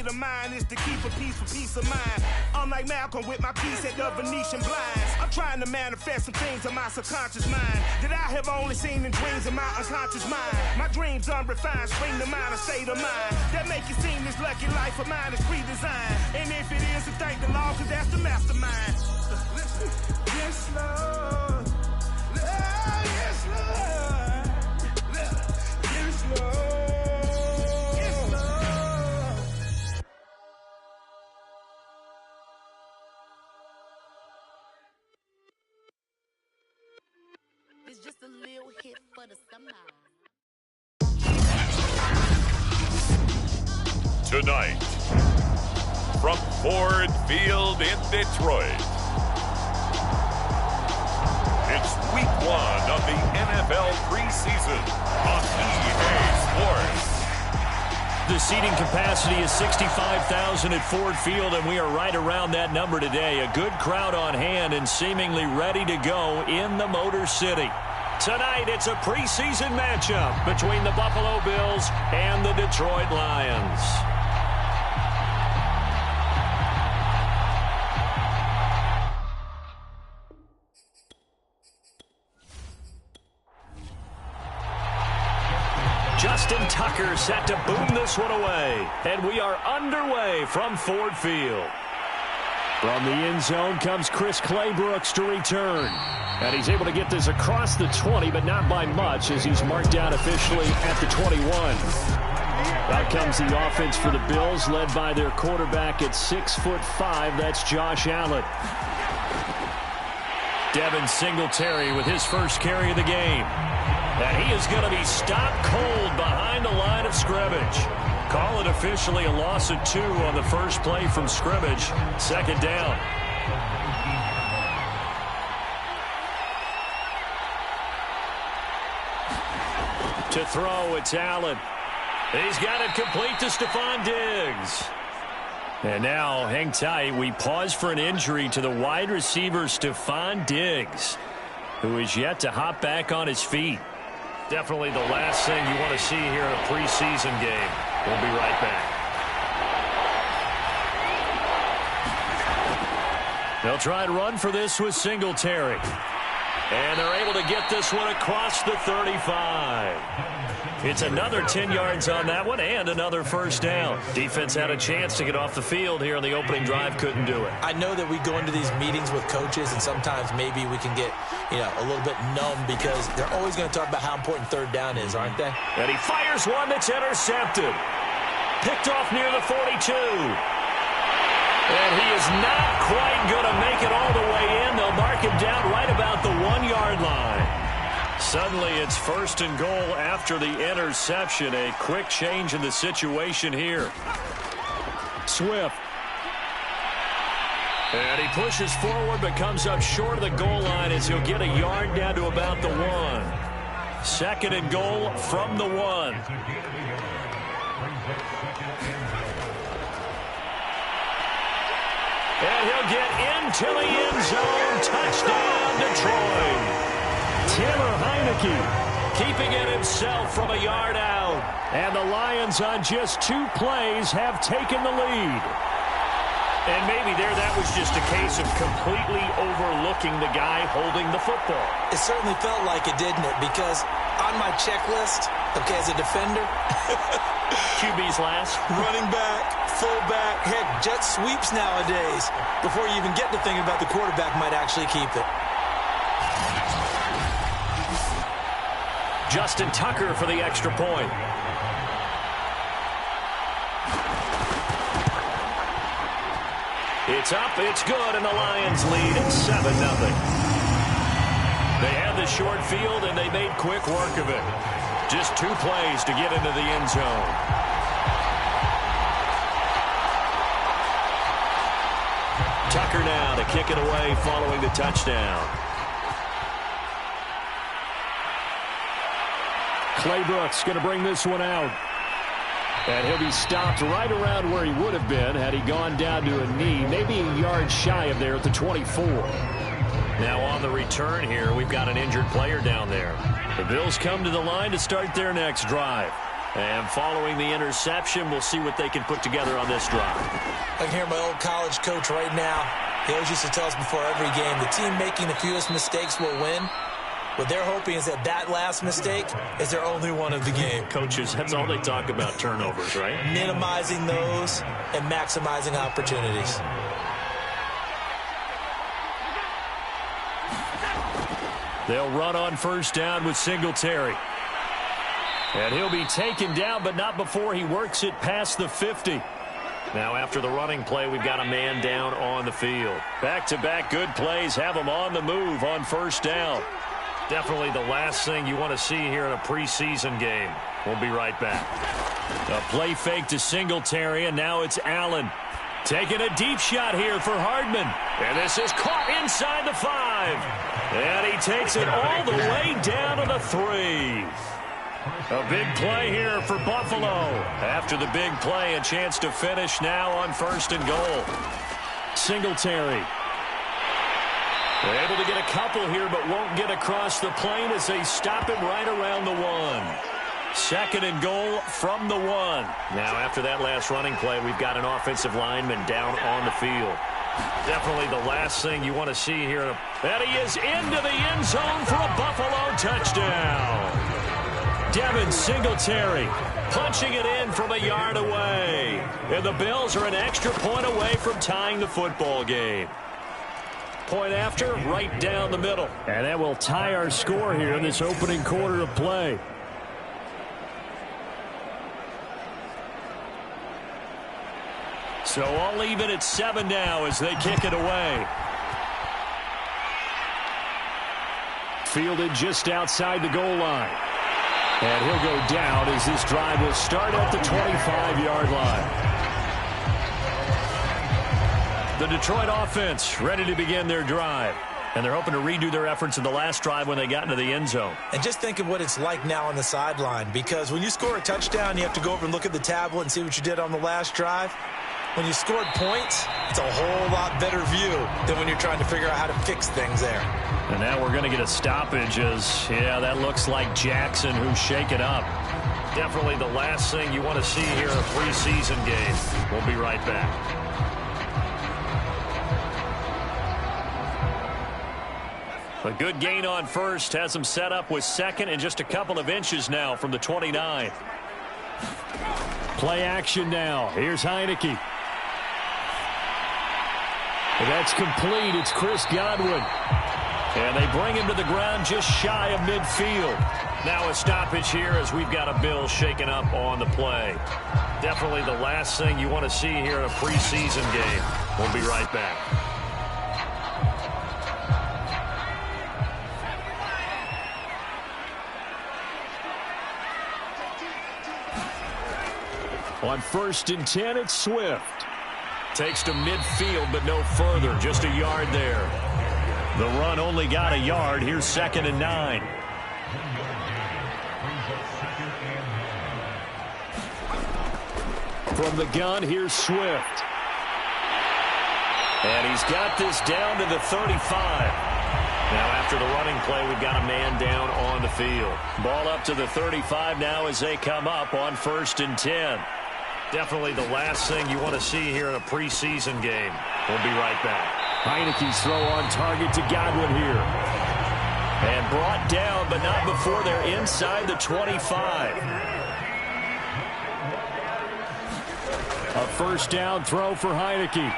of mine is to keep a peace of mind. I'm like Malcolm with my piece at the Venetian blinds. I'm trying to manifest some things in my subconscious mind that I have only seen in dreams in my unconscious mind. My dreams unrefined, spring to mind, a state of mind that make it seem this lucky life of mine is pre-designed. And if it is, to thank the Lord, cause that's the mastermind. Yes, Lord. Yes, Lord. Yes, Lord. Yes, Lord. It's just a little hit for the summer. Tonight, from Ford Field in Detroit, it's week 1 of the NFL preseason on EA Sports. The seating capacity is 65,000 at Ford Field, and we are right around that number today. A good crowd on hand and seemingly ready to go in the Motor City. Tonight, it's a preseason matchup between the Buffalo Bills and the Detroit Lions. Justin Tucker set to boom this one away. And we are underway from Ford Field. From the end zone comes Chris Claybrooks to return. And he's able to get this across the 20, but not by much, as he's marked down officially at the 21. Out comes the offense for the Bills, led by their quarterback at 6'5". That's Josh Allen. Devin Singletary with his first carry of the game. And he is going to be stopped cold behind the line of scrimmage. Call it officially a loss of 2 on the first play from scrimmage. Second down. To throw, it's Allen. He's got it complete to Stephon Diggs. And now, hang tight, we pause for an injury to the wide receiver Stephon Diggs, who is yet to hop back on his feet. Definitely the last thing you want to see here in a preseason game. We'll be right back. They'll try and run for this with Singletary. And they're able to get this one across the 35. It's another 10 yards on that one and another first down. Defense had a chance to get off the field here in the opening drive, couldn't do it. I know that we go into these meetings with coaches, and sometimes maybe we can get, a little bit numb because they're always going to talk about how important third down is, aren't they? And he fires one that's intercepted. Picked off near the 42. And he is not quite going to make it all the way in. They'll mark him down right about the 1-yard line. Suddenly it's first and goal after the interception. A quick change in the situation here. Swift. And he pushes forward but comes up short of the goal line as he'll get a yard down to about the 1. Second and goal from the 1. And he'll get into the end zone. Touchdown, Detroit. Taylor Heineke keeping it himself from a yard out. And the Lions on just 2 plays have taken the lead. And maybe that was just a case of completely overlooking the guy holding the football. It certainly felt like it, didn't it? Because on my checklist, okay, as a defender, QB's last. Running back, fullback, heck, jet sweeps nowadays. Before you even get to thinking about the quarterback might actually keep it. Justin Tucker for the extra point. It's up, it's good, and the Lions lead at 7-0. They had the short field, and they made quick work of it. Just 2 plays to get into the end zone. Tucker now to kick it away following the touchdown. Claybrooks going to bring this one out. And he'll be stopped right around where he would have been had he gone down to a knee, maybe a yard shy of there at the 24. Now on the return here, we've got an injured player down there. The Bills come to the line to start their next drive. And following the interception, we'll see what they can put together on this drive. I can hear my old college coach right now. He always used to tell us before every game, the team making the fewest mistakes will win. What they're hoping is that last mistake is their only one of the game. Coaches, that's all they talk about, turnovers, right? Minimizing those and maximizing opportunities. They'll run on first down with Singletary. And he'll be taken down, but not before he works it past the 50. Now, after the running play, we've got a man down on the field. Back-to-back good plays have him on the move on first down. Definitely the last thing you want to see here in a preseason game. We'll be right back. A play fake to Singletary, and now it's Allen. Taking a deep shot here for Hardman. And this is caught inside the 5. And he takes it all the way down to the 3. A big play here for Buffalo. After the big play, a chance to finish now on first and goal. Singletary. They're able to get a couple here, but won't get across the plane as they stop him right around the 1. Second and goal from the 1. Now, after that last running play, we've got an offensive lineman down on the field. Definitely the last thing you want to see here. And he is into the end zone for a Buffalo touchdown. Devin Singletary punching it in from a yard away. And the Bills are an extra point away from tying the football game. Point after, right down the middle. And that will tie our score here in this opening quarter of play. So all even at 7 now as they kick it away. Fielded just outside the goal line. And he'll go down as this drive will start at the 25-yard line. The Detroit offense ready to begin their drive. And they're hoping to redo their efforts in the last drive when they got into the end zone. And just think of what it's like now on the sideline. Because when you score a touchdown, you have to go over and look at the tablet and see what you did on the last drive. When you scored points, it's a whole lot better view than when you're trying to figure out how to fix things there. And now we're going to get a stoppage as, yeah, that looks like Jackson who's shaken up. Definitely the last thing you want to see here in a preseason game. We'll be right back. A good gain on first has him set up with second and just a couple of inches now from the 29. Play action now. Here's Heineke. That's complete. It's Chris Godwin. And they bring him to the ground just shy of midfield. Now a stoppage here as we've got a Bill shaken up on the play. Definitely the last thing you want to see here in a preseason game. We'll be right back. On first and 10, it's Swift. Takes to midfield, but no further. Just a yard there. The run only got a yard. Here's second and 9. From the gun, here's Swift. And he's got this down to the 35. Now, after the running play, we've got a man down on the field. Ball up to the 35 now as they come up on first and 10. Definitely the last thing you want to see here in a preseason game. We'll be right back. Heineke's throw on target to Godwin here. And brought down, but not before they're inside the 25. A first down throw for Heineke.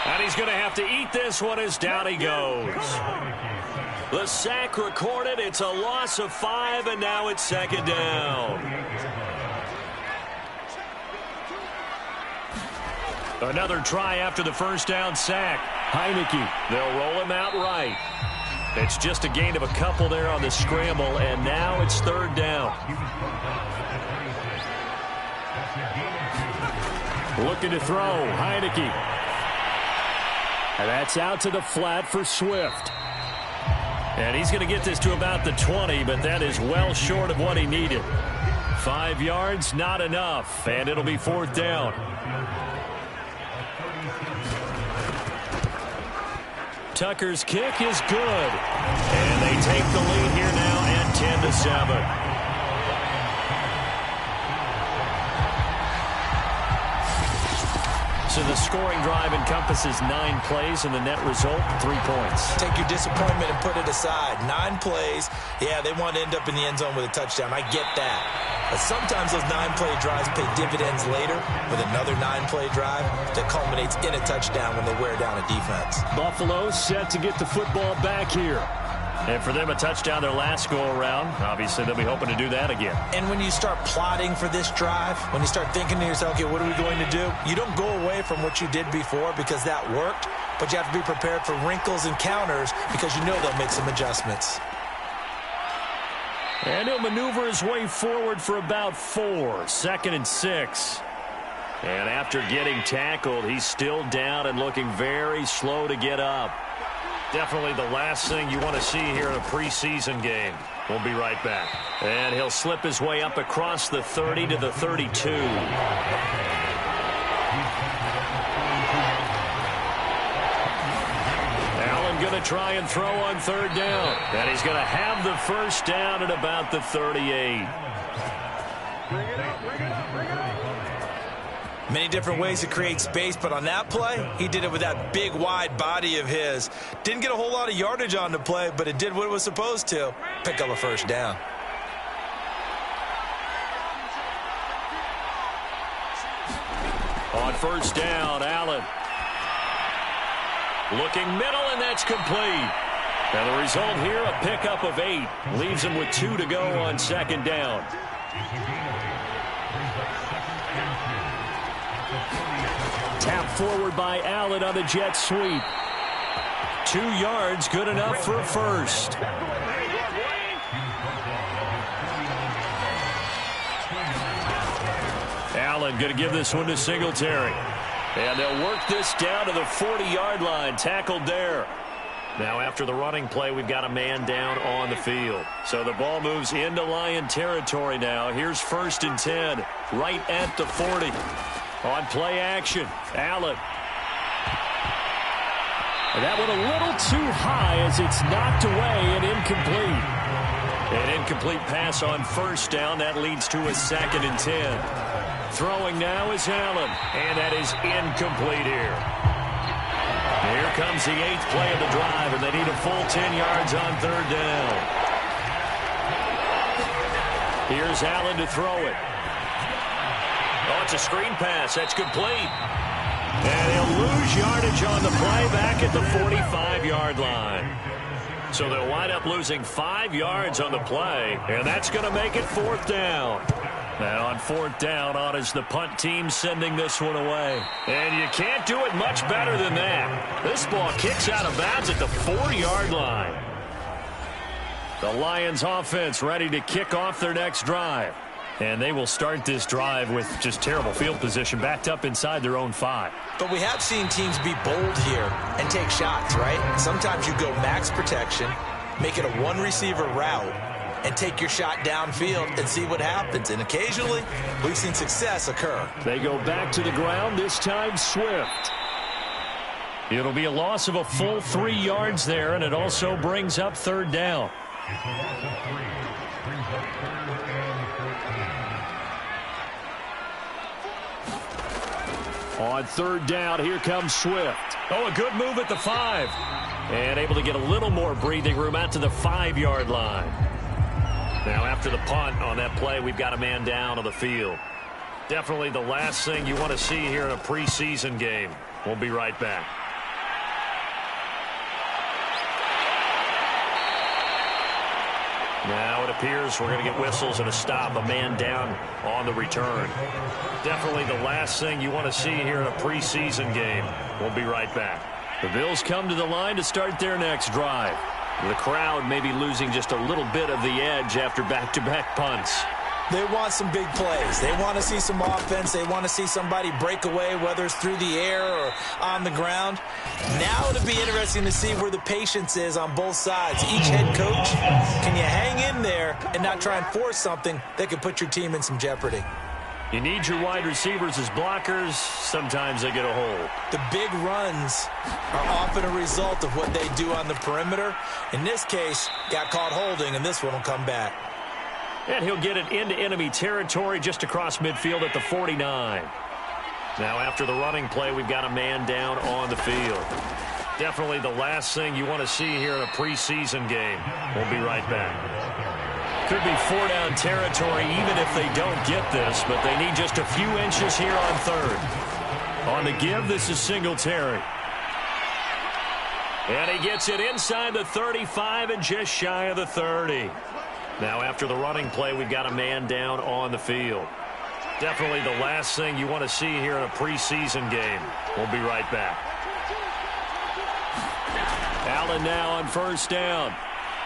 And he's going to have to eat this one as down he goes. The sack recorded. It's a loss of 5, and now it's second down. Another try after the first down sack. Heineke, they'll roll him out right. It's just a gain of a couple there on the scramble, and now it's third down. Looking to throw, Heineke. And that's out to the flat for Swift. And he's going to get this to about the 20, but that is well short of what he needed. 5 yards, not enough, and it'll be fourth down. Tucker's kick is good. And they take the lead here now at 10-7. So the scoring drive encompasses 9 plays, and the net result, 3 points. Take your disappointment and put it aside. 9 plays. Yeah, they want to end up in the end zone with a touchdown. I get that. But sometimes those 9-play drives pay dividends later with another 9-play drive that culminates in a touchdown when they wear down a defense. Buffalo set to get the football back here. And for them, a touchdown their last go-around. Obviously, they'll be hoping to do that again. And when you start plotting for this drive, when you start thinking to yourself, okay, what are we going to do? You don't go away from what you did before because that worked, but you have to be prepared for wrinkles and counters because you know they'll make some adjustments. And he'll maneuver his way forward for about 4. 2nd and 6. And after getting tackled, he's still down and looking very slow to get up. Definitely the last thing you want to see here in a preseason game. We'll be right back. And he'll slip his way up across the 30 to the 32. Allen going to try and throw on 3rd down. And he's going to have the first down at about the 38. Many different ways to create space, but on that play, he did it with that big, wide body of his. Didn't get a whole lot of yardage on the play, but it did what it was supposed to. Pick up a first down. On 1st down, Allen. Looking middle, and that's complete. And the result here, a pickup of 8. Leaves him with 2 to go on 2nd down. Tap forward by Allen on the jet sweep. 2 yards, good enough for a first. Allen going to give this one to Singletary. And they'll work this down to the 40-yard line. Tackled there. Now after the running play, we've got a man down on the field. So the ball moves into Lion territory now. Here's 1st and 10, right at the 40. On play action, Allen. And that one a little too high as it's knocked away and incomplete. An incomplete pass on 1st down. That leads to a 2nd and 10. Throwing now is Allen, and that is incomplete here. Here comes the 8th play of the drive, and they need a full 10 yards on 3rd down. Here's Allen to throw it. Oh, it's a screen pass. That's complete. And he'll lose yardage on the play back at the 45-yard line. So they'll wind up losing 5 yards on the play, and that's going to make it 4th down. And on 4th down, on is the punt team sending this one away. And you can't do it much better than that. This ball kicks out of bounds at the 4-yard line. The Lions offense ready to kick off their next drive. And they will start this drive with just terrible field position, backed up inside their own 5. But we have seen teams be bold here and take shots, right? Sometimes you go max protection, make it a 1-receiver route, and take your shot downfield and see what happens. And occasionally, we've seen success occur. They go back to the ground, this time Swift. It'll be a loss of a full 3 yards there, and it also brings up 3rd down. On 3rd down, here comes Swift. Oh, a good move at the 5. And able to get a little more breathing room out to the 5-yard line. Now, after the punt on that play, we've got a man down on the field. Definitely the last thing you want to see here in a preseason game. We'll be right back. Now it appears we're going to get whistles and a stop. A man down on the return. Definitely the last thing you want to see here in a preseason game. We'll be right back. The Bills come to the line to start their next drive. The crowd may be losing just a little bit of the edge after back-to-back punts. They want some big plays. They want to see some offense. They want to see somebody break away, whether it's through the air or on the ground. Now it'll be interesting to see where the patience is on both sides. Each head coach, can you hang in there and not try and force something that could put your team in some jeopardy? You need your wide receivers as blockers. Sometimes they get a hold. The big runs are often a result of what they do on the perimeter. In this case, got caught holding, and this one will come back. And he'll get it into enemy territory just across midfield at the 49. Now after the running play, we've got a man down on the field. Definitely the last thing you want to see here in a preseason game. We'll be right back. Could be 4-down territory even if they don't get this, but they need just a few inches here on third. On the give, this is Singletary. And he gets it inside the 35 and just shy of the 30. Now after the running play, we've got a man down on the field. Definitely the last thing you want to see here in a preseason game. We'll be right back. Allen now on first down.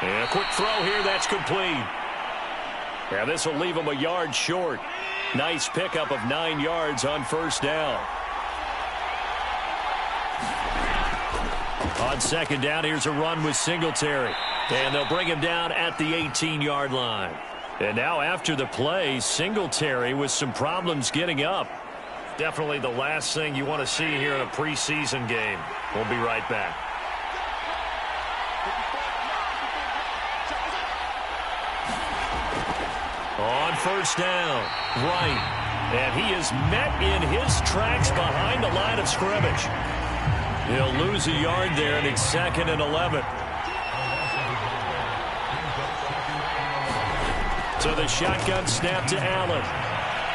And a quick throw here, that's complete. Yeah, this will leave him a yard short. Nice pickup of 9 yards on first down. On second down, here's a run with Singletary. And they'll bring him down at the 18-yard line. And now after the play, Singletary with some problems getting up. Definitely the last thing you want to see here in a preseason game. We'll be right back. On first down, right. And he is met in his tracks behind the line of scrimmage. He'll lose a yard there, and it's 2nd and 11. So the shotgun snap to Allen.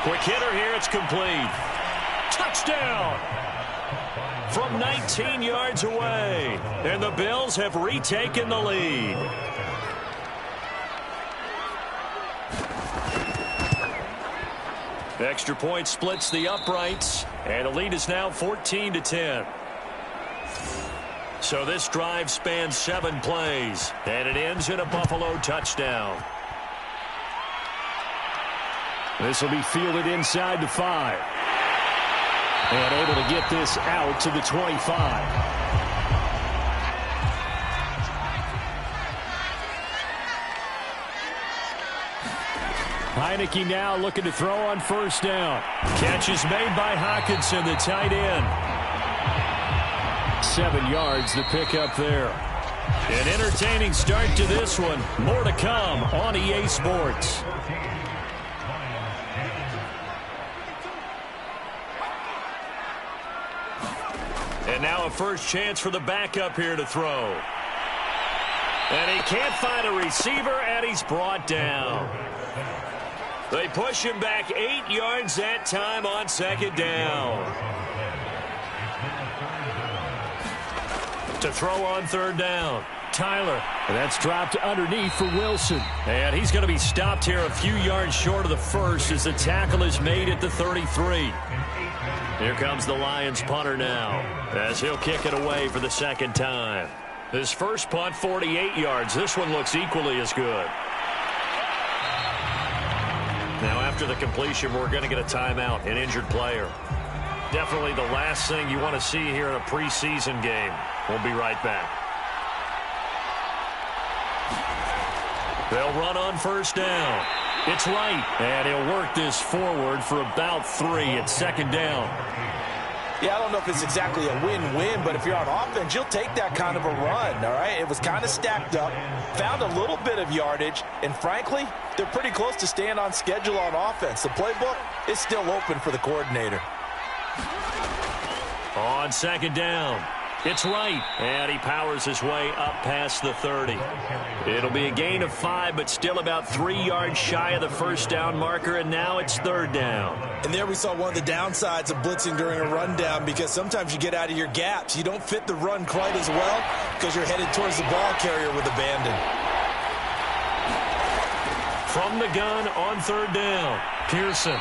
Quick hitter here, it's complete. Touchdown! From 19 yards away. And the Bills have retaken the lead. Extra point splits the uprights, and the lead is now 14-10. So this drive spans 7 plays, and it ends in a Buffalo touchdown. This will be fielded inside the 5. And able to get this out to the 25. Heineke now looking to throw on first down. Catch is made by Hockenson, the tight end. 7 yards to pick up there. An entertaining start to this one. More to come on EA Sports. And now a first chance for the backup here to throw. And he can't find a receiver, and he's brought down. They push him back 8 yards that time on second down. To throw on third down, Tyler. And that's dropped underneath for Wilson. And he's going to be stopped here a few yards short of the first as the tackle is made at the 33. Here comes the Lions punter now as he'll kick it away for the second time. His first punt, 48 yards. This one looks equally as good. Now after the completion, we're going to get a timeout, an injured player. Definitely the last thing you want to see here in a preseason game. We'll be right back. They'll run on first down. It's right, and he'll work this forward for about 3 at second down. Yeah, I don't know if it's exactly a win-win, but if you're on offense, you'll take that kind of a run, all right? It was kind of stacked up, found a little bit of yardage, and frankly, they're pretty close to staying on schedule on offense. The playbook is still open for the coordinator. On second down, it's right, and he powers his way up past the 30. It'll be a gain of 5, but still about 3 yards shy of the first down marker, and now it's third down. And there we saw one of the downsides of blitzing during a rundown, because sometimes you get out of your gaps. You don't fit the run quite as well because you're headed towards the ball carrier with abandon. From the gun on third down, Pearson.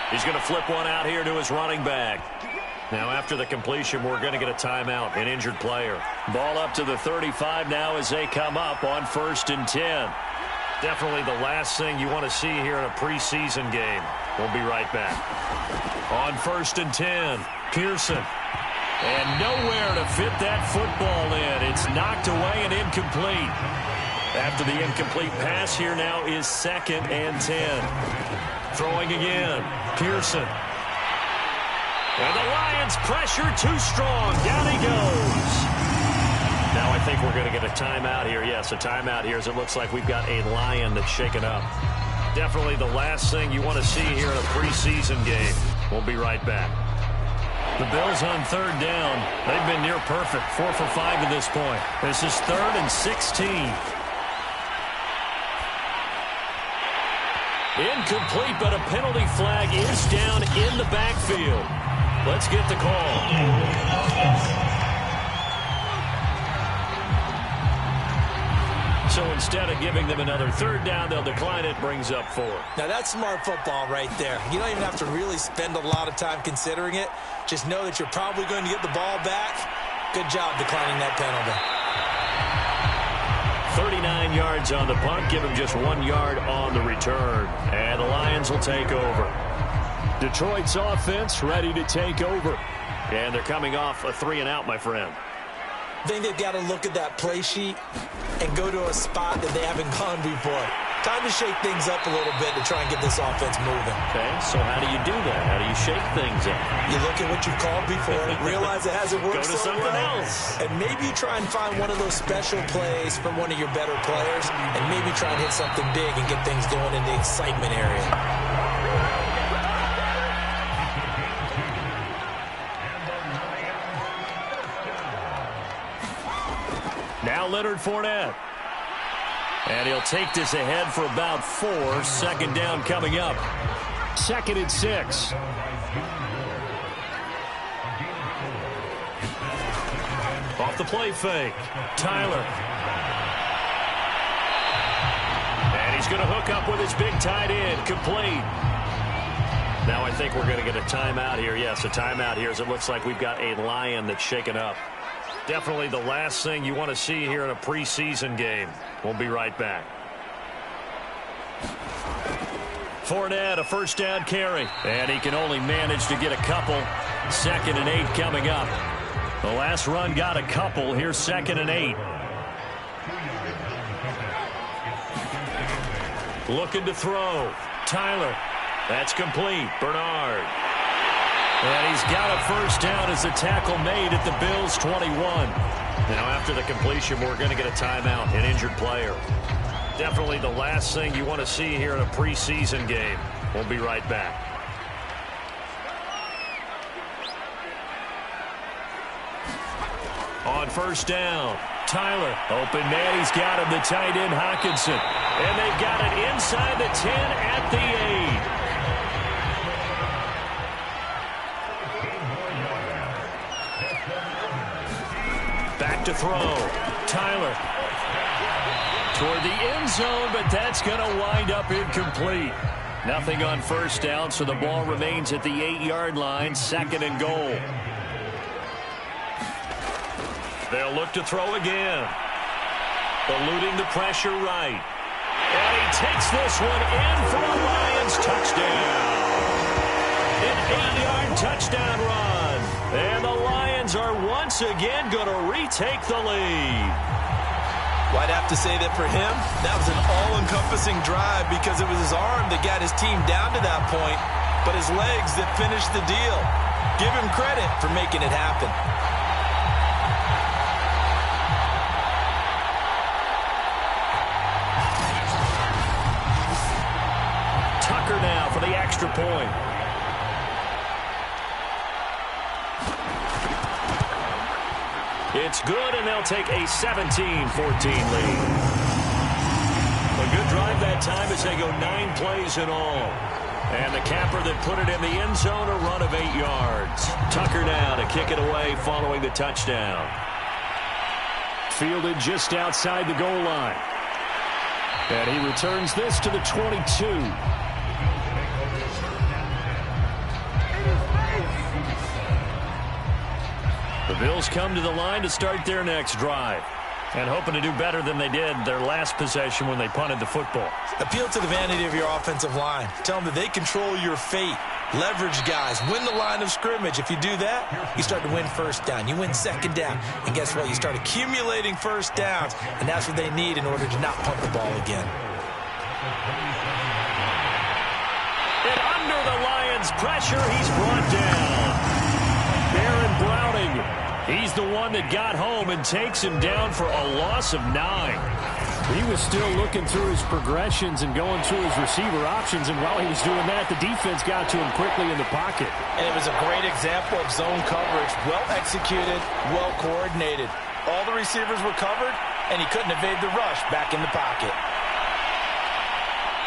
He's going to flip one out here to his running back. Now after the completion, we're going to get a timeout, an injured player. Ball up to the 35 now as they come up on 1st and 10. Definitely the last thing you want to see here in a preseason game. We'll be right back. On 1st and 10, Pearson. And nowhere to fit that football in. It's knocked away and incomplete. After the incomplete pass, here now is 2nd and 10. Throwing again, Pearson. And the Lions pressure too strong. Down he goes. Now I think we're going to get a timeout here. Yes, a timeout here as it looks like we've got a Lion that's shaken up. Definitely the last thing you want to see here in a preseason game. We'll be right back. The Bills on third down. They've been near perfect. 4 for 5 to this point. This is 3rd and 16. Incomplete, but a penalty flag is down in the backfield. Let's get the call. So instead of giving them another third down, they'll decline it. Brings up 4. Now, that's smart football right there. You don't even have to really spend a lot of time considering it. Just know that you're probably going to get the ball back. Good job declining that penalty. 39 yards on the punt. Give him just 1 yard on the return. And the Lions will take over. Detroit's offense ready to take over. And they're coming off a 3-and-out, my friend. I think they've got to look at that play sheet and go to a spot that they haven't gone before. Time to shake things up a little bit to try and get this offense moving. Okay, so how do you do that? How do you shake things up? You look at what you've called before, realize it hasn't worked Go to something else. And maybe try and find one of those special plays from one of your better players, and maybe try and hit something big and get things going in the excitement area. Now Leonard Fournette. And he'll take this ahead for about 4. 2nd down coming up. 2nd and 6. Off the play fake. Tyler. And he's going to hook up with his big tight end. Complete. Now I think we're going to get a timeout here. Yes, a timeout here as it looks like we've got a Lion that's shaken up. Definitely the last thing you want to see here in a preseason game. We'll be right back. Fournette, a 1st down carry. And he can only manage to get a couple. 2nd and 8 coming up. The last run got a couple. Here's 2nd and 8. Looking to throw. Tyler. That's complete. Bernard. And he's got a 1st down as the tackle made at the Bills' 21. Now, after the completion, we're going to get a timeout, an injured player. Definitely the last thing you want to see here in a preseason game. We'll be right back. On 1st down, Tyler. Open man, he's got him, the tight end, Hockenson. And they've got it inside the 10 at the 8. Back to throw. Tyler. Toward the end zone, but that's going to wind up incomplete. Nothing on 1st down, so the ball remains at the 8-yard line. 2nd and goal. They'll look to throw again. Eluding the pressure right. And he takes this one in for a Lions touchdown. An 8-yard touchdown run. And the Lions are once again going to retake the lead. Well, I'd have to say that for him, that was an all-encompassing drive because it was his arm that got his team down to that point, but his legs that finished the deal. Give him credit for making it happen. Tucker now for the extra point. It's good, and they'll take a 17-14 lead. A good drive that time as they go 9 plays in all. And the capper that put it in the end zone, a run of 8 yards. Tucker now to kick it away following the touchdown. Fielded just outside the goal line. And he returns this to the 22. The Bills come to the line to start their next drive. And hoping to do better than they did their last possession when they punted the football. Appeal to the vanity of your offensive line. Tell them that they control your fate. Leverage guys. Win the line of scrimmage. If you do that, you start to win 1st down. You win 2nd down. And guess what? You start accumulating 1st downs. And that's what they need in order to not punt the ball again. And under the Lions' pressure, he's brought down. Aaron Browning. He's the one that got home and takes him down for a loss of 9. He was still looking through his progressions and going through his receiver options, and while he was doing that, the defense got to him quickly in the pocket. And it was a great example of zone coverage. Well executed, well coordinated. All the receivers were covered, and he couldn't evade the rush back in the pocket.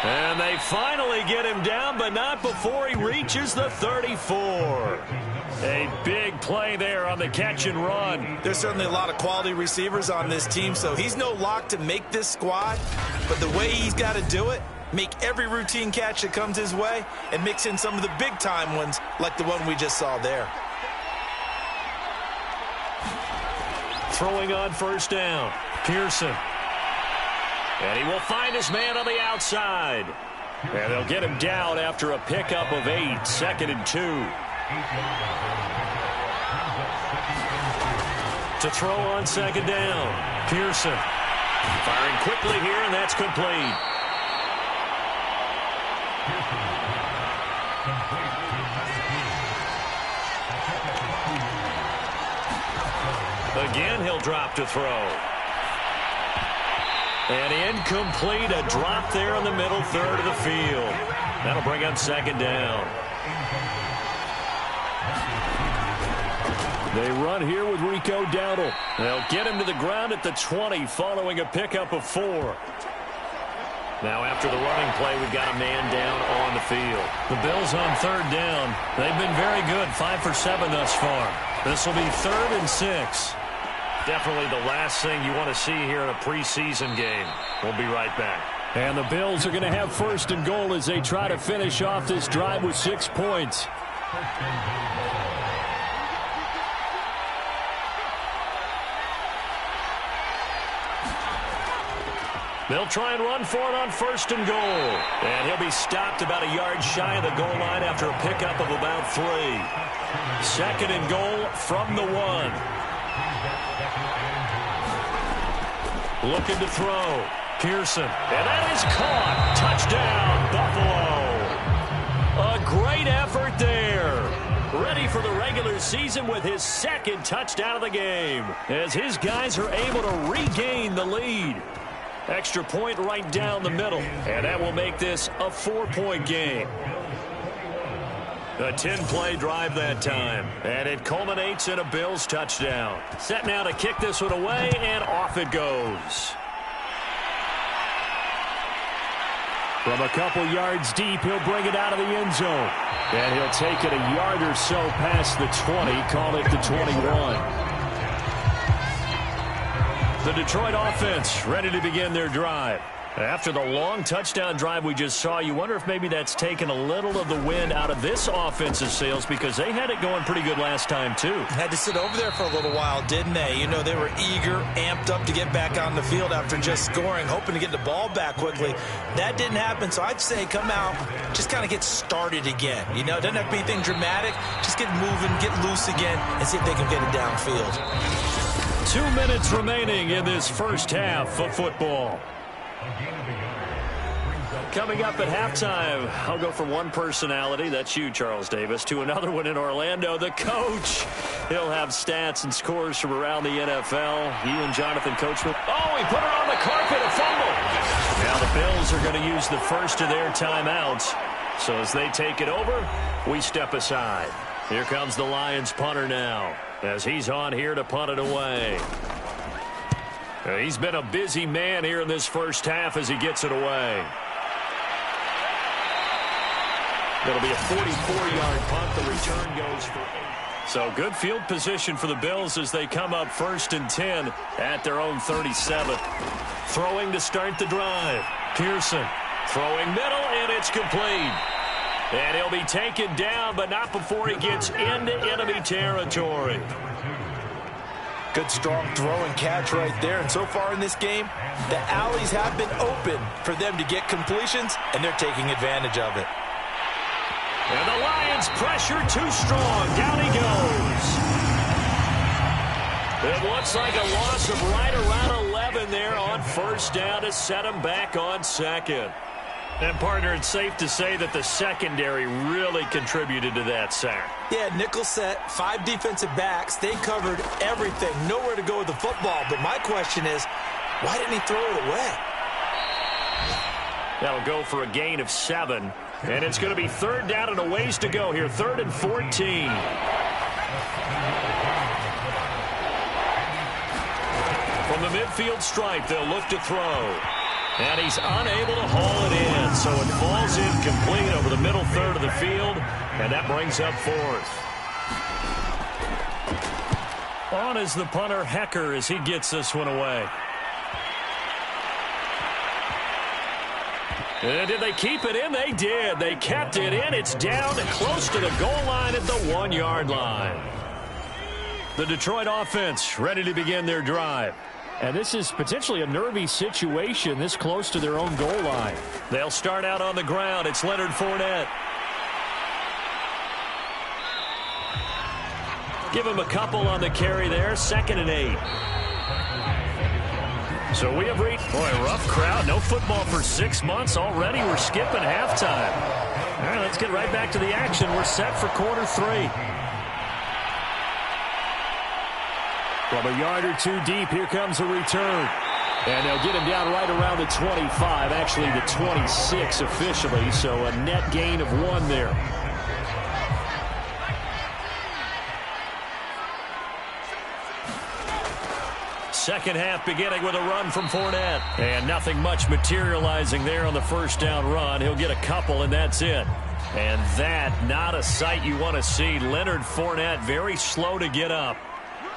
And they finally get him down, but not before he reaches the 34. A big play there on the catch and run. There's certainly a lot of quality receivers on this team, so he's no lock to make this squad. But the way he's got to do it, make every routine catch that comes his way, and mix in some of the big-time ones like the one we just saw there. Throwing on first down, Pearson. And he will find his man on the outside. And they'll get him down after a pickup of 8, 2nd and 2. To throw on second down, Pearson. Firing quickly here, and that's complete. Again, he'll drop to throw. And incomplete, a drop there in the middle third of the field. That'll bring up second down. They run here with Rico Dowdle. They'll get him to the ground at the 20 following a pickup of 4. Now after the running play, we've got a man down on the field. The Bills on third down. They've been very good, 5 for 7 thus far. This will be 3rd and 6. Definitely the last thing you want to see here in a preseason game. We'll be right back. And the Bills are going to have 1st and goal as they try to finish off this drive with 6 points. They'll try and run for it on 1st and goal. And he'll be stopped about a yard shy of the goal line after a pickup of about 3. 2nd and goal from the 1. Looking to throw. Pearson. And that is caught. Touchdown, Buffalo. A great effort there. Ready for the regular season with his 2nd touchdown of the game, as his guys are able to regain the lead. Extra point right down the middle, and that will make this a 4-point game. A 10-play drive that time, and it culminates in a Bills touchdown. Set now to kick this one away, and off it goes. From a couple yards deep, he'll bring it out of the end zone. And he'll take it a yard or so past the 20, call it the 21. The Detroit offense ready to begin their drive. After the long touchdown drive we just saw, you wonder if maybe that's taken a little of the wind out of this offensive sails, because they had it going pretty good last time, too. Had to sit over there for a little while, didn't they? You know, they were eager, amped up to get back on the field after just scoring, hoping to get the ball back quickly. That didn't happen, so I'd say come out, just kind of get started again. You know, it doesn't have to be anything dramatic. Just get moving, get loose again, and see if they can get it downfield. 2 minutes remaining in this first half of football. Coming up at halftime, I'll go from one personality, that's you, Charles Davis, to another one in Orlando, the coach. He'll have stats and scores from around the NFL. You and Jonathan Coachman. Oh, he put it on the carpet, a fumble. Now the Bills are going to use the first of their timeouts. So as they take it over, we step aside. Here comes the Lions punter now, as he's on here to punt it away. He's been a busy man here in this first half as he gets it away. It'll be a 44-yard punt. The return goes for 8. So good field position for the Bills as they come up 1st and 10 at their own 37. Throwing to start the drive. Pearson throwing middle, and it's complete. And he'll be taken down, but not before he gets into enemy territory. Good, strong throw and catch right there. And so far in this game, the alleys have been open for them to get completions, and they're taking advantage of it. And the Lions pressure too strong. Down he goes. It looks like a loss of right around 11 there on first down to set him back on 2nd. And, partner, it's safe to say that the secondary really contributed to that sack. Yeah, nickel set, 5 defensive backs. They covered everything. Nowhere to go with the football. But my question is, why didn't he throw it away? That'll go for a gain of 7. And it's going to be third down and a ways to go here. 3rd and 14. From the midfield stripe, they'll look to throw. And he's unable to haul it in. So it falls incomplete over the middle third of the field. And that brings up 4th. On is the punter, Hecker, as he gets this one away. And did they keep it in? They did. They kept it in. It's down close to the goal line at the 1-yard line. The Detroit offense ready to begin their drive. And this is potentially a nervy situation this close to their own goal line. They'll start out on the ground. It's Leonard Fournette. Give him a couple on the carry there. 2nd and 8. So we have reached, boy, a rough crowd. No football for 6 months already. We're skipping halftime. All right, let's get right back to the action. We're set for quarter 3. From a yard or 2 deep, here comes a return. And they'll get him down right around the 25, actually the 26 officially, so a net gain of 1 there. Second half beginning with a run from Fournette. And nothing much materializing there on the first down run. He'll get a couple, and that's it. And that, not a sight you want to see. Leonard Fournette, very slow to get up.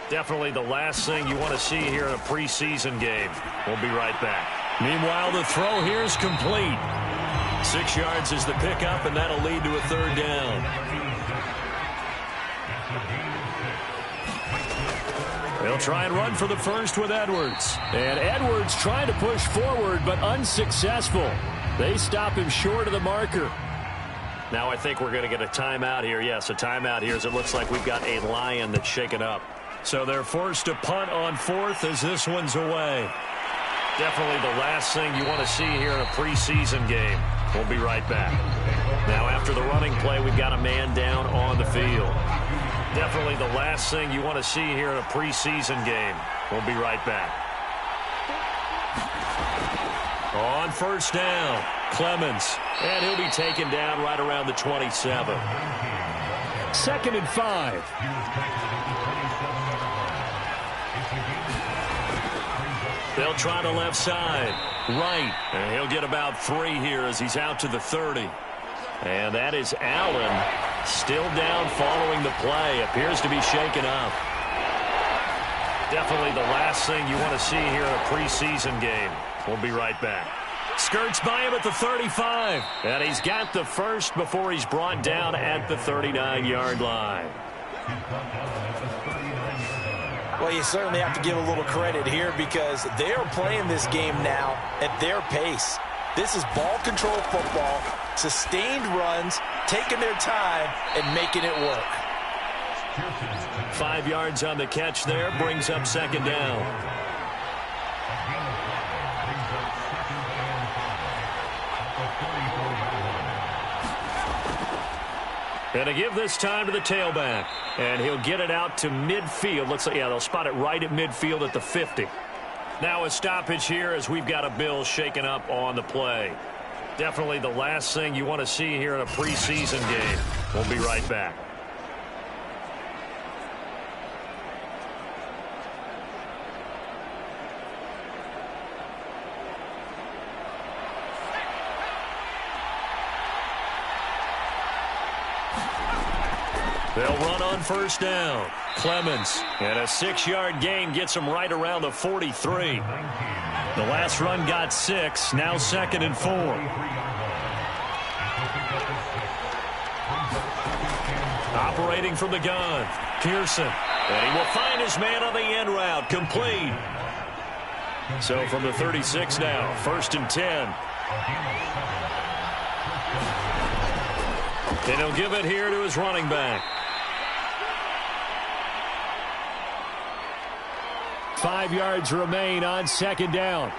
Definitely the last thing you want to see here in a preseason game. We'll be right back. Meanwhile, the throw here is complete. 6 yards is the pickup, and that'll lead to a 3rd down. They'll try and run for the first with Edwards. And Edwards trying to push forward, but unsuccessful. They stop him short of the marker. Now I think we're going to get a timeout here. Yes, a timeout here as it looks like we've got a Lion that's shaken up. So they're forced to punt on 4th as this one's away. Definitely the last thing you want to see here in a preseason game. We'll be right back. Now after the running play, we've got a man down on the field. Definitely the last thing you want to see here in a preseason game. We'll be right back. On first down, Clemens. And he'll be taken down right around the 27. 2nd and 5. They'll try the left side. Right. And he'll get about 3 here as he's out to the 30. And that is Allen. Still down following the play. Appears to be shaken up. Definitely the last thing you want to see here in a preseason game. We'll be right back. Skirts by him at the 35. And he's got the first before he's brought down at the 39-yard line. Well, you certainly have to give a little credit here because they're playing this game now at their pace. This is ball control football, sustained runs, taking their time, and making it work. 5 yards on the catch there, brings up 2nd down. And to give this time to the tailback. And he'll get it out to midfield. Looks like, yeah, they'll spot it right at midfield at the 50. Now a stoppage here as we've got a Bills shaken up on the play. Definitely the last thing you want to see here in a preseason game. We'll be right back. They'll run on first down. Clemens. And a 6-yard gain gets him right around the 43. The last run got 6. Now 2nd and 4. Operating from the gun. Pearson. And he will find his man on the end route. Complete. So from the 36 now. 1st and 10. And he'll give it here to his running back. 5 yards remain on 2nd down.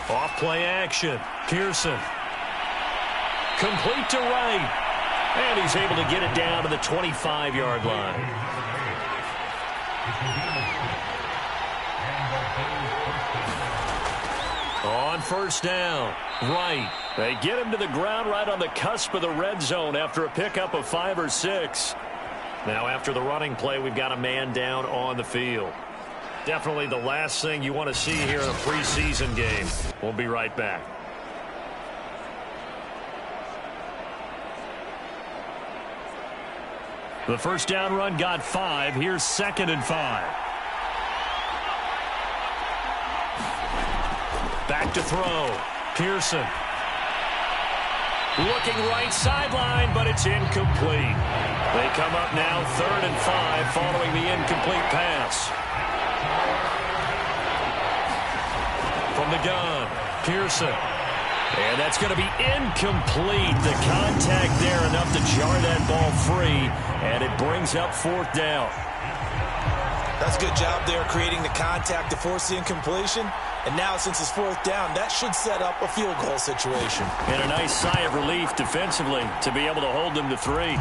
Off play action. Pearson. Complete to right. And he's able to get it down to the 25-yard line. On first down, right. They get him to the ground right on the cusp of the red zone after a pickup of 5 or 6. Now after the running play, we've got a man down on the field. Definitely the last thing you want to see here in a preseason game. We'll be right back. The first down run got 5. Here's 2nd and 5. Back to throw. Pearson. Looking right sideline, but it's incomplete. They come up now 3rd and 5 following the incomplete pass. From the gun, Pearson. And that's going to be incomplete. The contact there enough to jar that ball free, and it brings up 4th down. That's a good job there creating the contact to force the incompletion. And now since it's 4th down, that should set up a field goal situation. And a nice sigh of relief defensively to be able to hold them to 3.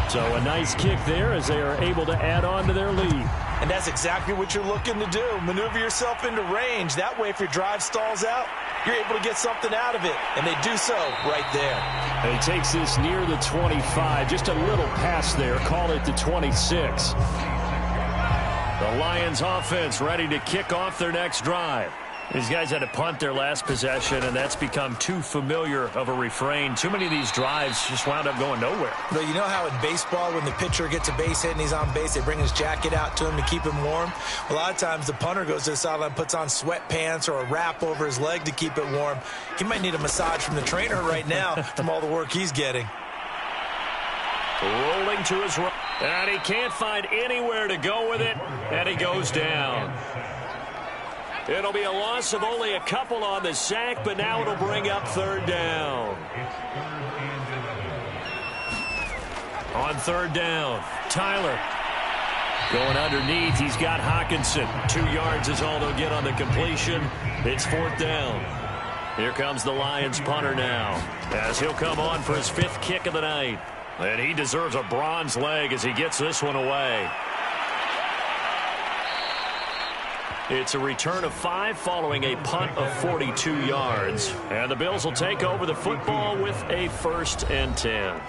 So a nice kick there as they are able to add on to their lead. And that's exactly what you're looking to do. Maneuver yourself into range. That way, if your drive stalls out, you're able to get something out of it. And they do so right there. And he takes this near the 25. Just a little pass there. Call it the 26. The Lions offense ready to kick off their next drive. These guys had to punt their last possession, and that's become too familiar of a refrain. Too many of these drives just wound up going nowhere. But you know how in baseball, when the pitcher gets a base hit and he's on base, they bring his jacket out to him to keep him warm? A lot of times the punter goes to the sideline, puts on sweatpants or a wrap over his leg to keep it warm. He might need a massage from the trainer right now from all the work he's getting. Rolling to his right, and he can't find anywhere to go with it, and he goes down. It'll be a loss of only a couple on the sack, but now it'll bring up 3rd down. On 3rd down, Tyler. Going underneath, he's got Hawkinson. 2 yards is all they'll get on the completion. It's 4th down. Here comes the Lions punter now, as he'll come on for his 5th kick of the night. And he deserves a bronze leg as he gets this one away. It's a return of 5 following a punt of 42 yards. And the Bills will take over the football with a 1st and 10.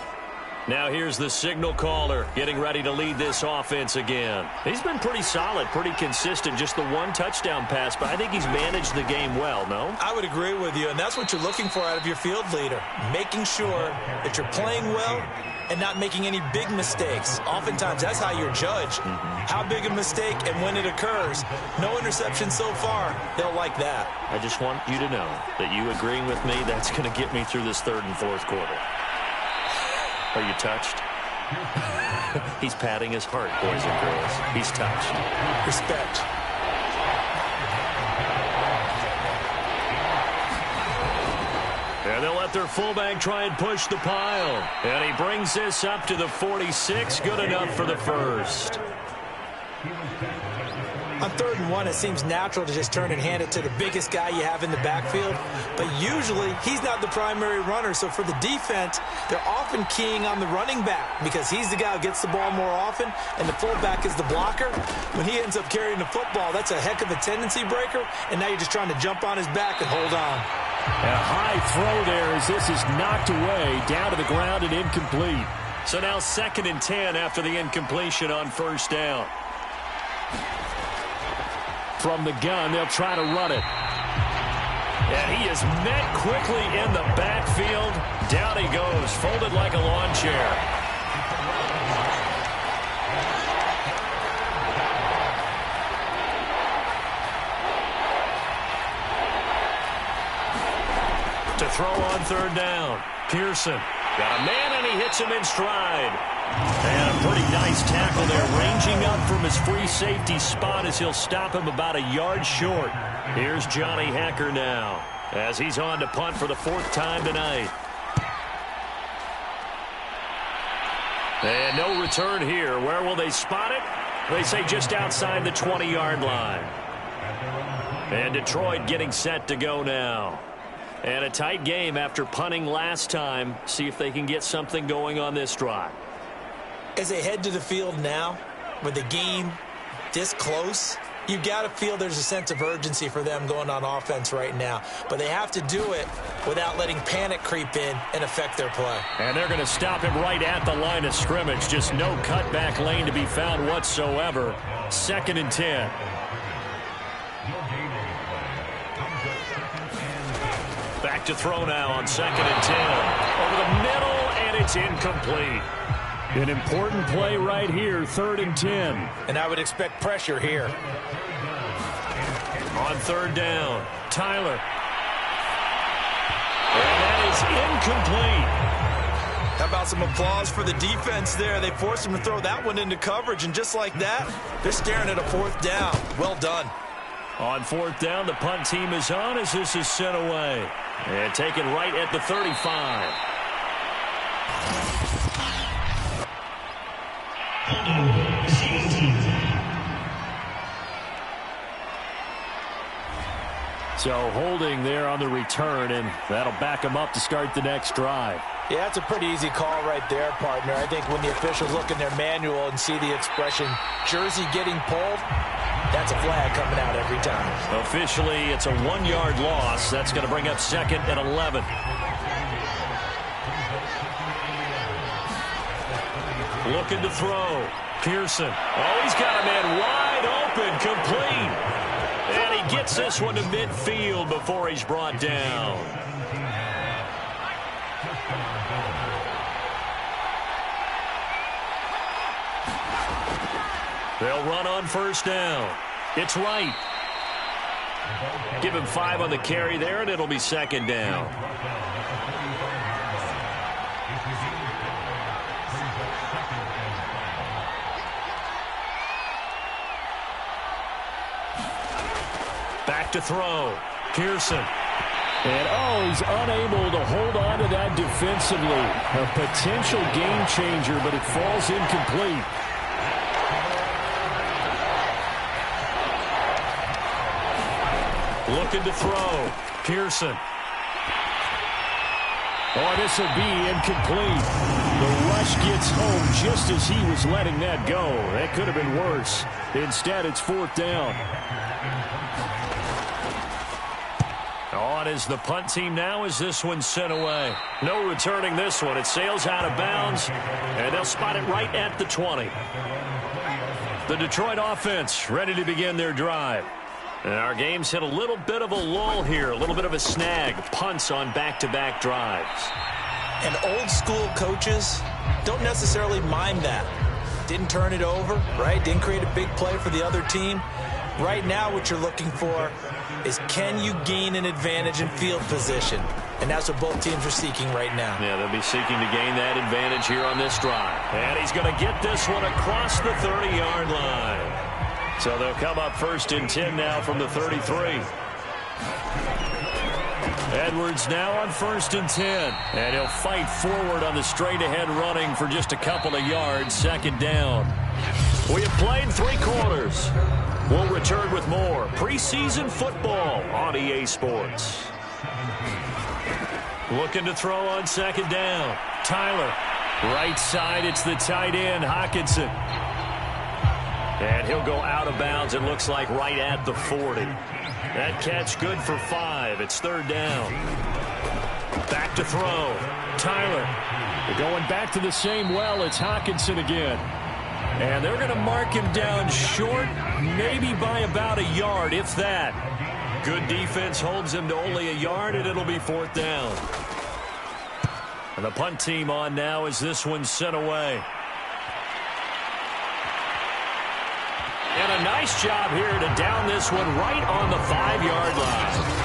Now here's the signal caller getting ready to lead this offense again. He's been pretty solid, pretty consistent, just the 1 touchdown pass, but I think he's managed the game well, no? I would agree with you, and that's what you're looking for out of your field leader, making sure that you're playing well and not making any big mistakes. Oftentimes, that's how you're judged. How big a mistake and when it occurs. No interception so far. They'll like that. I just want you to know that you agreeing with me, that's going to get me through this 3rd and 4th quarter. Are you touched? He's patting his heart, boys and girls. He's touched. Respect. And they'll let their fullback try and push the pile. And he brings this up to the 46. Good enough for the 1st. On 3rd and 1, it seems natural to just turn and hand it to the biggest guy you have in the backfield. But usually, he's not the primary runner. So for the defense, they're often keying on the running back because he's the guy who gets the ball more often, and the fullback is the blocker. When he ends up carrying the football, that's a heck of a tendency breaker, and now you're just trying to jump on his back and hold on. A high throw there as this is knocked away, down to the ground and incomplete. So now 2nd and 10 after the incompletion on 1st down. From the gun, they'll try to run it. And he is met quickly in the backfield. Down he goes, folded like a lawn chair. To throw on 3rd down. Pearson got a man, and he hits him in stride. And a pretty nice tackle there, ranging up from his free safety spot as he'll stop him about a yard short. Here's Johnny Hacker now as he's on to punt for the 4th time tonight. And no return here. Where will they spot it? They say just outside the 20-yard line. And Detroit getting set to go now. And a tight game after punting last time. See if they can get something going on this drive. As they head to the field now, with the game this close, you got to feel there's a sense of urgency for them going on offense right now. But they have to do it without letting panic creep in and affect their play. And they're going to stop him right at the line of scrimmage. Just no cutback lane to be found whatsoever. 2nd and 10. Back to throw now on 2nd and 10. Over the middle, and it's incomplete. An important play right here, 3rd and 10. And I would expect pressure here. On 3rd down, Tyler. And that is incomplete. How about some applause for the defense there? They forced him to throw that one into coverage, and just like that, they're staring at a 4th down. Well done. On 4th down, the punt team is on as this is sent away. And taken right at the 35. So holding there on the return, and that'll back them up to start the next drive. Yeah, that's a pretty easy call right there, partner. I think when the officials look in their manual and see the expression jersey getting pulled, that's a flag coming out every time. Officially, it's a 1-yard loss. That's going to bring up 2nd and 11. Looking to throw. Pearson. Oh, he's got a man wide open, complete. And he gets this one to midfield before he's brought down. They'll run on 1st down. It's right. Give him 5 on the carry there, and it'll be 2nd down. Back to throw. Pearson. And, oh, he's unable to hold on to that defensively. A potential game changer, but it falls incomplete. Looking to throw. Pearson. Oh, this will be incomplete. The rush gets home just as he was letting that go. That could have been worse. Instead, it's 4th down. On is the punt team now as this one's sent away. No returning this one. It sails out of bounds, and they'll spot it right at the 20. The Detroit offense ready to begin their drive. And our game's hit a little bit of a lull here, a little bit of a snag. Punts on back-to-back drives. And old school coaches don't necessarily mind that. Didn't turn it over, right? Didn't create a big play for the other team. Right now what you're looking for is, can you gain an advantage in field position? And that's what both teams are seeking right now. Yeah, they'll be seeking to gain that advantage here on this drive. And he's going to get this one across the 30-yard line. So they'll come up 1st and 10 now from the 33. Edwards now on 1st and 10. And he'll fight forward on the straight-ahead running for just a couple of yards. 2nd down. We have played 3 quarters. We'll return with more preseason football on EA Sports. Looking to throw on 2nd down. Tyler. Right side, it's the tight end, Hockenson. And he'll go out of bounds, it looks like, right at the 40. That catch good for 5. It's 3rd down. Back to throw. Tyler. They're going back to the same well. It's Hockenson again. And they're going to mark him down short, maybe by about a yard, if that. Good defense holds him to only a yard, and it'll be 4th down. And the punt team on now as this one's sent away. And a nice job here to down this one right on the 5-yard line.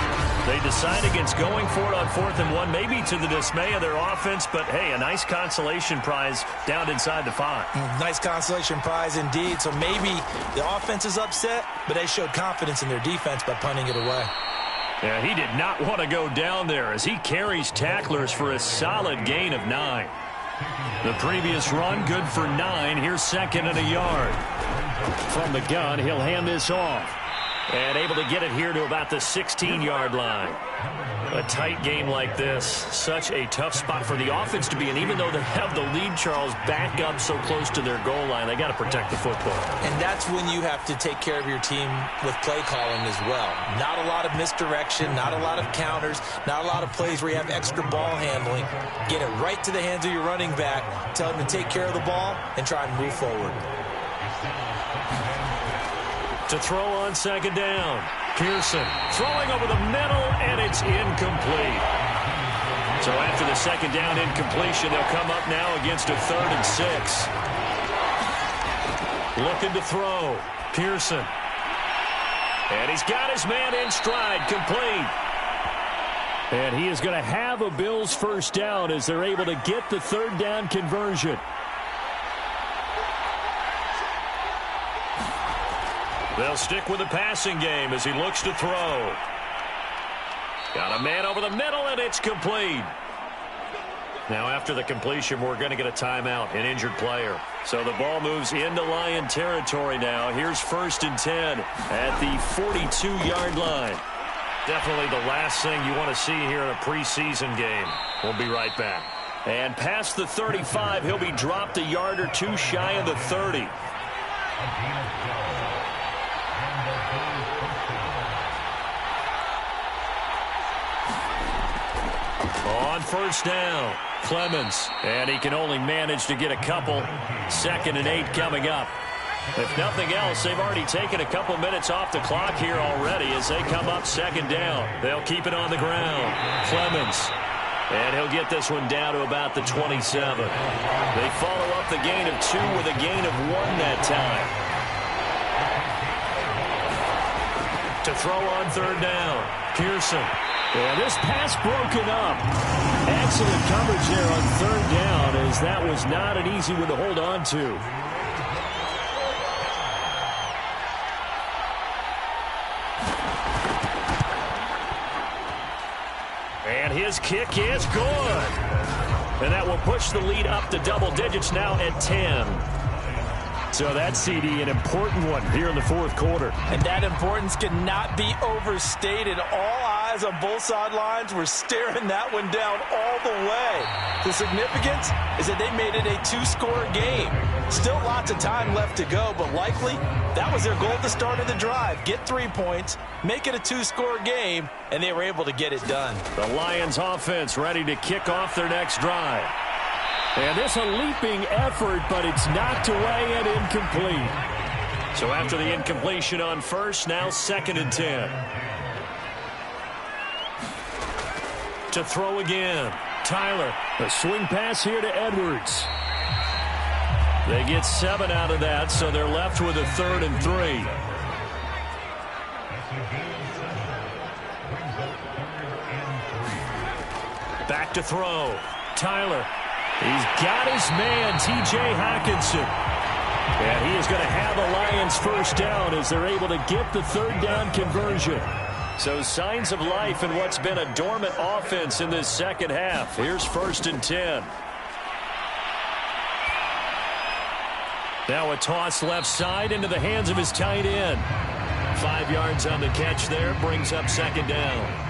They decide against going for it on 4th and 1, maybe to the dismay of their offense, but hey, a nice consolation prize down inside the 5. Nice consolation prize indeed. So maybe the offense is upset, but they showed confidence in their defense by punting it away. Yeah, he did not want to go down there as he carries tacklers for a solid gain of 9. The previous run, good for 9. Here's 2nd and a yard. From the gun, he'll hand this off. And able to get it here to about the 16-yard line. A tight game like this, such a tough spot for the offense to be in. Even though they have the lead, Charles, back up so close to their goal line, they got to protect the football. And that's when you have to take care of your team with play calling as well. Not a lot of misdirection, not a lot of counters, not a lot of plays where you have extra ball handling. Get it right to the hands of your running back, tell him to take care of the ball, and try and move forward. To throw on second down. Pearson throwing over the middle, and it's incomplete. So after the second down incompletion, they'll come up now against a 3rd and 6. Looking to throw. Pearson. And he's got his man in stride, complete. And he is going to have a Bills first down as they're able to get the 3rd down conversion. They'll stick with the passing game as he looks to throw. Got a man over the middle, and it's complete. Now, after the completion, we're going to get a timeout, an injured player. So the ball moves into Lion territory now. Here's 1st and 10 at the 42-yard line. Definitely the last thing you want to see here in a preseason game. We'll be right back. And past the 35, he'll be dropped a yard or two shy of the 30. On first down, Clemens, and he can only manage to get a couple. 2nd and 8 coming up. If nothing else, they've already taken a couple minutes off the clock here already as they come up 2nd down. They'll keep it on the ground. Clemens, and he'll get this one down to about the 27. They follow up the gain of 2 with a gain of 1 that time. To throw on 3rd down, Pearson. And this pass broken up. Excellent coverage there on 3rd down as that was not an easy one to hold on to. And his kick is good. And that will push the lead up to double digits now at 10. So that CD, an important one here in the 4th quarter. And that importance cannot be overstated. All eyes on both sidelines were staring that one down all the way. The significance is that they made it a 2-score game. Still lots of time left to go, but likely that was their goal at the start of the drive. Get 3 points, make it a 2-score game, and they were able to get it done. The Lions offense ready to kick off their next drive. And this a leaping effort, but it's knocked away and incomplete. So after the incompletion on first, now 2nd and 10. To throw again, Tyler. A swing pass here to Edwards. They get 7 out of that, so they're left with a 3rd and 3. Back to throw, Tyler. He's got his man, T.J. Hockenson. And he is going to have the Lions first down as they're able to get the 3rd down conversion. So signs of life in what's been a dormant offense in this second half. Here's 1st and 10. Now a toss left side into the hands of his tight end. 5 yards on the catch there, brings up 2nd down.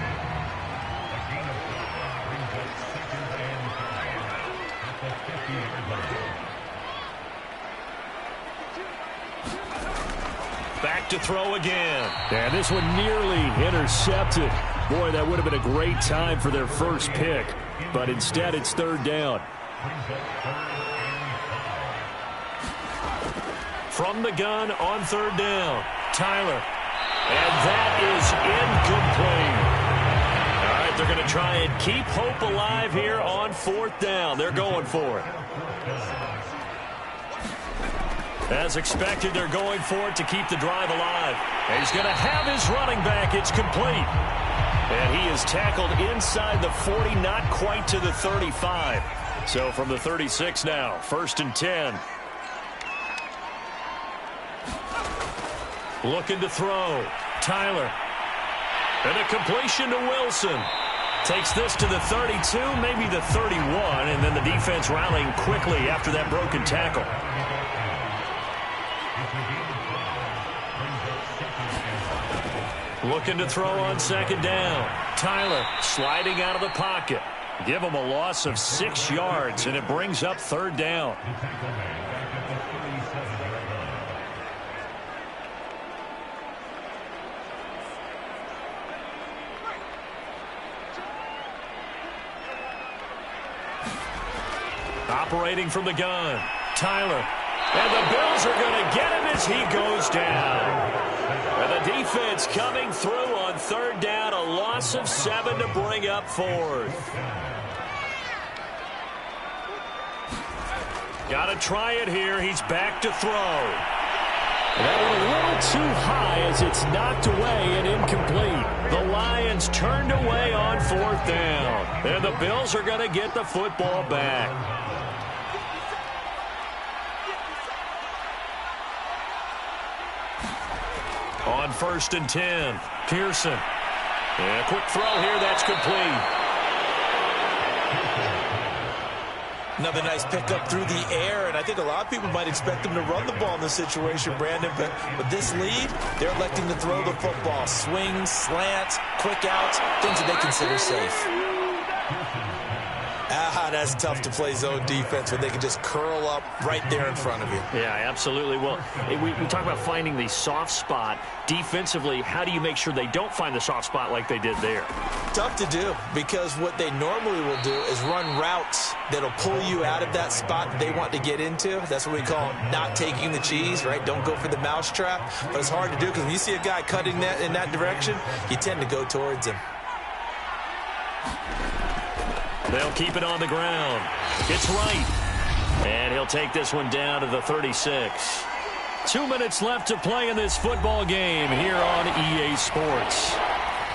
Back to throw again. And this one nearly intercepted. Boy, that would have been a great time for their first pick. But instead, it's 3rd down. From the gun on 3rd down, Tyler. And that is incomplete. All right, they're going to try and keep hope alive here on 4th down. They're going for it. As expected, they're going for it to keep the drive alive. And he's going to have his running back. It's complete. And he is tackled inside the 40, not quite to the 35. So from the 36 now, 1st and 10. Looking to throw. Tyler. And a completion to Wilson. Takes this to the 32, maybe the 31, and then the defense rallying quickly after that broken tackle. Looking to throw on second down. Tyler sliding out of the pocket. Give him a loss of 6 yards, and it brings up third down. Operating from the gun, Tyler. And the Bills are going to get him as he goes down. And the defense coming through on third down, a loss of 7 to bring up fourth. Got to try it here. He's back to throw. That went a little too high as it's knocked away and incomplete. The Lions turned away on fourth down. And the Bills are going to get the football back. On 1st and 10, Pearson. And a quick throw here, that's complete. Another nice pickup through the air, and I think a lot of people might expect them to run the ball in this situation, Brandon, but with this lead, they're electing to throw the football. Swings, slants, quick outs, things that they consider safe. That's tough to play zone defense when they can just curl up right there in front of you. Yeah, absolutely. Well, we talk about finding the soft spot. Defensively, how do you make sure they don't find the soft spot like they did there? Tough to do, because what they normally will do is run routes that'll pull you out of that spot that they want to get into. That's what we call not taking the cheese, right? Don't go for the mousetrap. But it's hard to do because when you see a guy cutting that in that direction, you tend to go towards him. They'll keep it on the ground. It's right. And he'll take this one down to the 36. 2 minutes left to play in this football game here on EA Sports.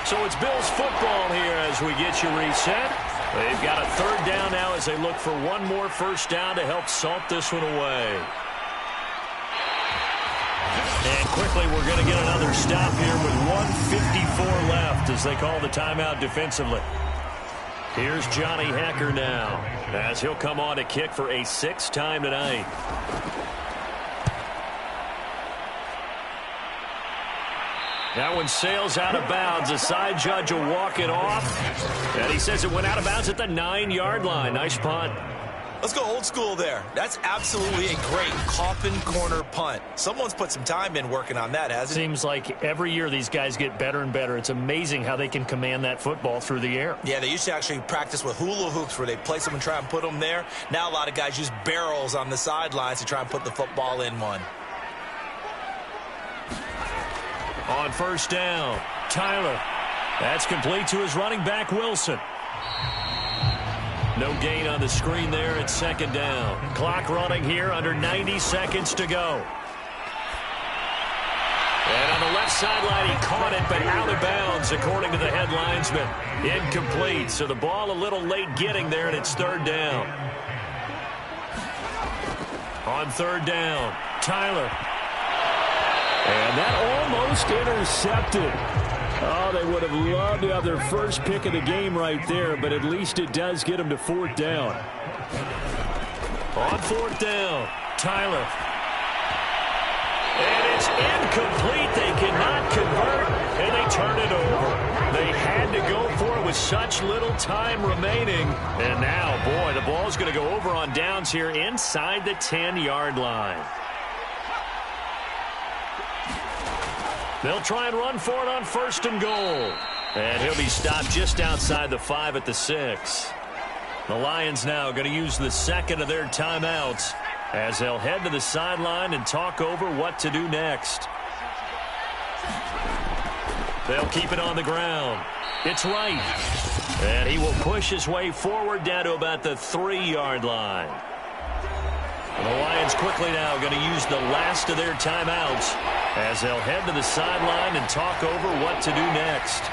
So it's Bills football here as we get you reset. They've got a third down now as they look for one more first down to help salt this one away. And quickly we're going to get another stop here with 1:54 left as they call the timeout defensively. Here's Johnny Hecker now as he'll come on to kick for a 6th time tonight. That one sails out of bounds. The side judge will walk it off. And he says it went out of bounds at the 9-yard line. Nice punt. Let's go old school there. That's absolutely a great coffin corner punt. Someone's put some time in working on that, hasn't it? Seems like every year these guys get better and better. It's amazing how they can command that football through the air. Yeah, they used to actually practice with hula hoops where they place them and try and put them there. Now a lot of guys use barrels on the sidelines to try and put the football in one. On first down, Tyler. That's complete to his running back, Wilson. No gain on the screen there at second down. Clock running here, under 90 seconds to go. And on the left sideline, he caught it, but out of bounds, according to the head linesman. Incomplete, so the ball a little late getting there, and it's third down. On third down, Tyler. And that almost intercepted. Oh, they would have loved to have their first pick of the game right there, but at least it does get them to fourth down. On fourth down, Tyler. And it's incomplete. They cannot convert, and they turn it over. They had to go for it with such little time remaining. And now, boy, the ball's going to go over on downs here inside the 10-yard line. They'll try and run for it on first and goal. And he'll be stopped just outside the 5 at the 6. The Lions now going to use the second of their timeouts as they'll head to the sideline and talk over what to do next. They'll keep it on the ground. It's right. And he will push his way forward down to about the 3-yard line. The Lions quickly now going to use the last of their timeouts as they'll head to the sideline and talk over what to do next.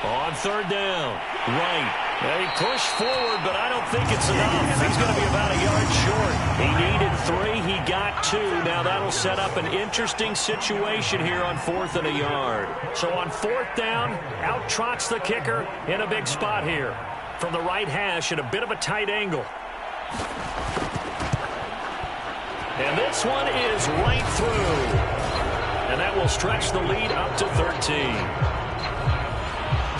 On third down, right. They push forward, but I don't think it's enough. He's going to be about a yard short. He needed 3. He got 2. Now that'll set up an interesting situation here on 4th and a yard. So on 4th down, out trots the kicker in a big spot here. From the right hash at a bit of a tight angle. And this one is right through. And that will stretch the lead up to 13.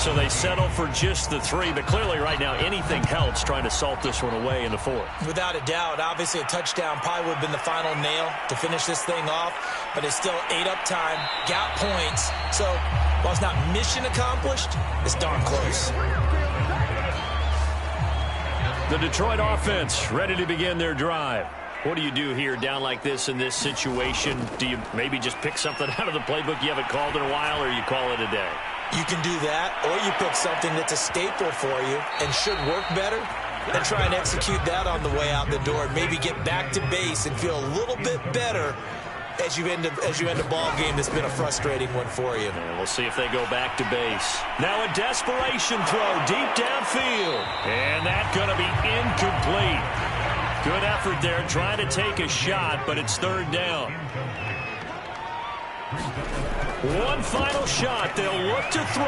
So they settle for just the 3, but clearly right now anything helps trying to salt this one away in the 4th. Without a doubt, obviously a touchdown probably would have been the final nail to finish this thing off, but it's still 8 up time, got points. So while it's not mission accomplished, it's darn close. The Detroit offense ready to begin their drive. What do you do here down like this in this situation? Do you maybe just pick something out of the playbook you haven't called in a while, or you call it a day? You can do that, or you pick something that's a staple for you and should work better, and try and execute that on the way out the door. Maybe get back to base and feel a little bit better as you end a ball game that's been a frustrating one for you. And we'll see if they go back to base. Now a desperation throw deep downfield, and that's going to be incomplete. Good effort there, trying to take a shot, but it's 3rd down. One final shot. They'll look to throw.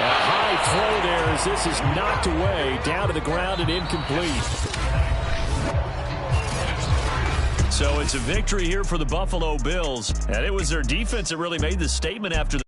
A high throw there as this is knocked away, down to the ground and incomplete. So it's a victory here for the Buffalo Bills, and it was their defense that really made the statement after the